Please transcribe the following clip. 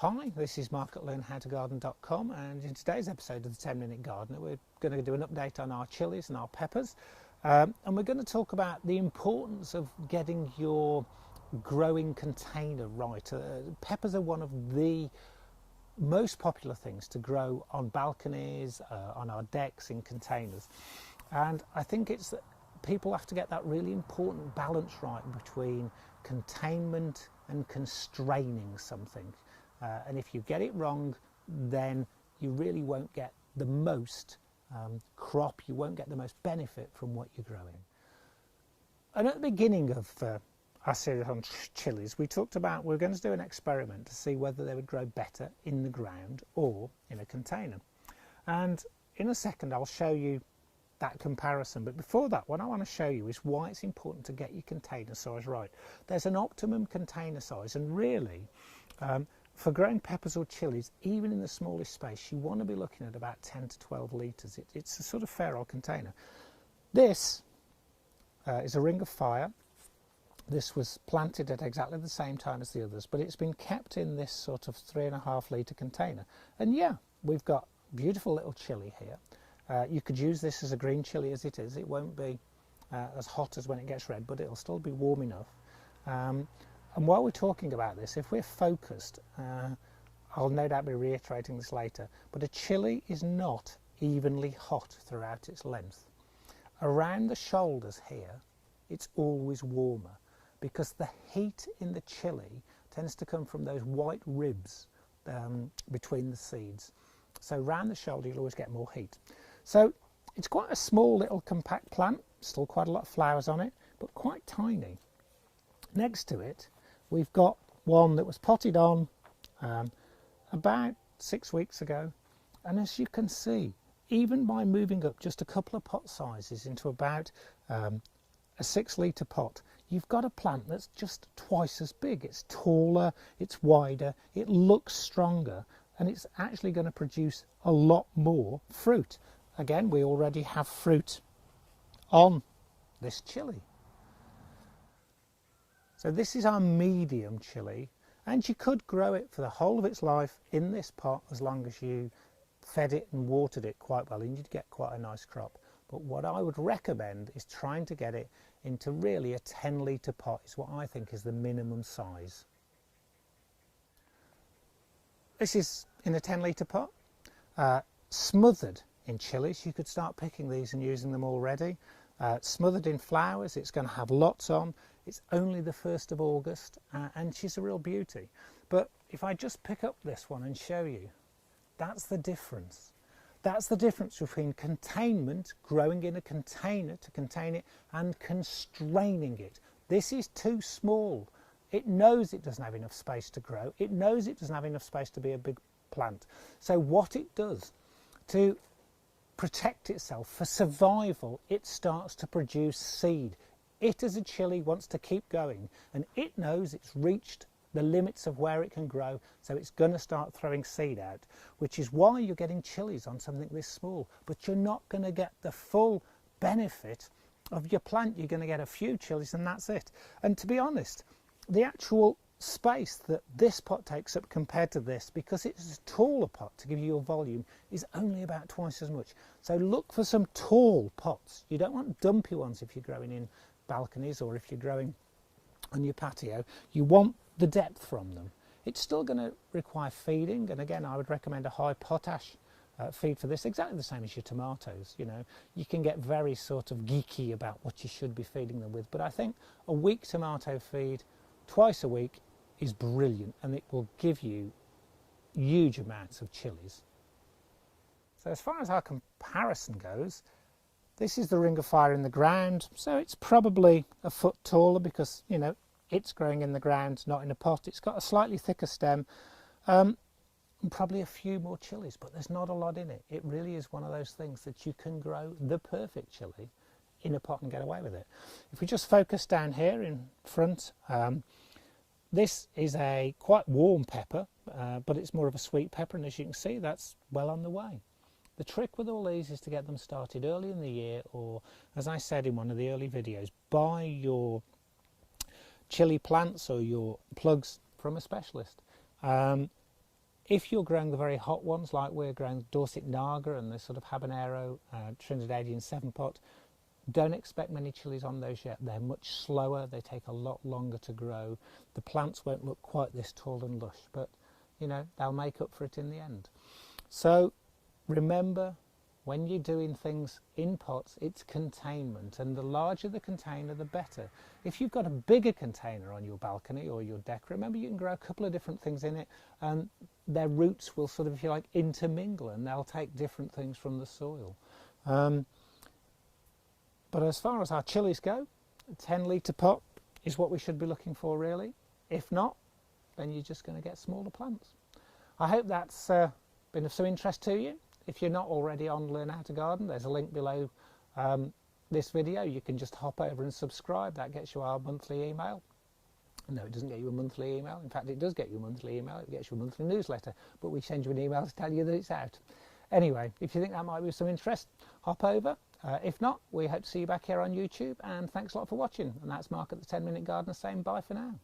Hi, this is Mark at learnhowtogarden.com, and in today's episode of the 10-Minute Gardener we're going to do an update on our chilies and our peppers, and we're going to talk about the importance of getting your growing container right. Peppers are one of the most popular things to grow on balconies, on our decks, in containers, and I think it's that people have to get that really important balance right between containment and constraining something. And if you get it wrong, then you really won't get the most crop, you won't get the most benefit from what you're growing. And at the beginning of our series on chilies, we talked about we're going to do an experiment to see whether they would grow better in the ground or in a container. And in a second I'll show you that comparison, but before that, what I want to show you is why it's important to get your container size right. There's an optimum container size, and really for growing peppers or chilies, even in the smallest space, you want to be looking at about 10 to 12 litres. It's a sort of fair old container. This is a ring of fire. This was planted at exactly the same time as the others, but it's been kept in this sort of 3.5 litre container. And yeah, we've got beautiful little chilli here. You could use this as a green chilli as it is. It won't be as hot as when it gets red, but it'll still be warm enough. And while we're talking about this, if we're focused, I'll no doubt be reiterating this later, but a chilli is not evenly hot throughout its length. Around the shoulders here, it's always warmer because the heat in the chilli tends to come from those white ribs between the seeds. So around the shoulder you'll always get more heat. So it's quite a small little compact plant, still quite a lot of flowers on it, but quite tiny. Next to it we've got one that was potted on about 6 weeks ago, and as you can see, even by moving up just a couple of pot sizes into about a 6 litre pot, you've got a plant that's just twice as big. It's taller, it's wider, it looks stronger, and it's actually going to produce a lot more fruit. Again, we already have fruit on this chilli. So this is our medium chilli, and you could grow it for the whole of its life in this pot as long as you fed it and watered it quite well, and you'd get quite a nice crop. But what I would recommend is trying to get it into really a 10 litre pot is what I think is the minimum size. This is in a 10 litre pot, smothered in chilies. You could start picking these and using them already. Smothered in flowers, it's going to have lots on. It's only the 1st of August and she's a real beauty. But if I just pick up this one and show you, that's the difference. That's the difference between containment, growing in a container to contain it, and constraining it. This is too small. It knows it doesn't have enough space to grow. It knows it doesn't have enough space to be a big plant. So what it does to protect itself for survival, it starts to produce seed. It as a chilli wants to keep going, and it knows it's reached the limits of where it can grow, so it's going to start throwing seed out, which is why you're getting chilies on something this small. But you're not going to get the full benefit of your plant. You're going to get a few chilies and that's it. And to be honest, the actual space that this pot takes up compared to this, because it's a taller pot to give you your volume, is only about twice as much. So look for some tall pots. You don't want dumpy ones if you're growing in balconies or if you're growing on your patio. You want the depth from them. It's still going to require feeding, and again I would recommend a high potash feed for this, exactly the same as your tomatoes. You know, you can get very sort of geeky about what you should be feeding them with, but I think a week tomato feed twice a week is brilliant, and it will give you huge amounts of chilies. So as far as our comparison goes, this is the ring of fire in the ground, so it's probably a foot taller because, you know, it's growing in the ground, not in a pot. It's got a slightly thicker stem, and probably a few more chilies, but there's not a lot in it. It really is one of those things that you can grow the perfect chili in a pot and get away with it. If we just focus down here in front, this is a quite warm pepper, but it's more of a sweet pepper, and as you can see, that's well on the way. The trick with all these is to get them started early in the year, or as I said in one of the early videos, buy your chili plants or your plugs from a specialist. If you're growing the very hot ones, like we're growing Dorset Naga and the sort of habanero Trinidadian 7-pot, don't expect many chilies on those yet. They're much slower, they take a lot longer to grow. The plants won't look quite this tall and lush, but you know, they'll make up for it in the end. So remember, when you're doing things in pots, it's containment, and the larger the container, the better. If you've got a bigger container on your balcony or your deck, remember you can grow a couple of different things in it, and their roots will sort of, if you like, intermingle, and they'll take different things from the soil. But as far as our chilies go, a 10-litre pot is what we should be looking for, really. If not, then you're just going to get smaller plants. I hope that's been of some interest to you. If you're not already on Learn How to Garden, there's a link below this video. You can just hop over and subscribe. That gets you our monthly email. No, it doesn't get you a monthly email. In fact, it does get you a monthly email. It gets you a monthly newsletter, but we send you an email to tell you that it's out. Anyway, if you think that might be of some interest, hop over. If not, we hope to see you back here on YouTube, and thanks a lot for watching. And that's Mark at the 10 Minute Gardener saying bye for now.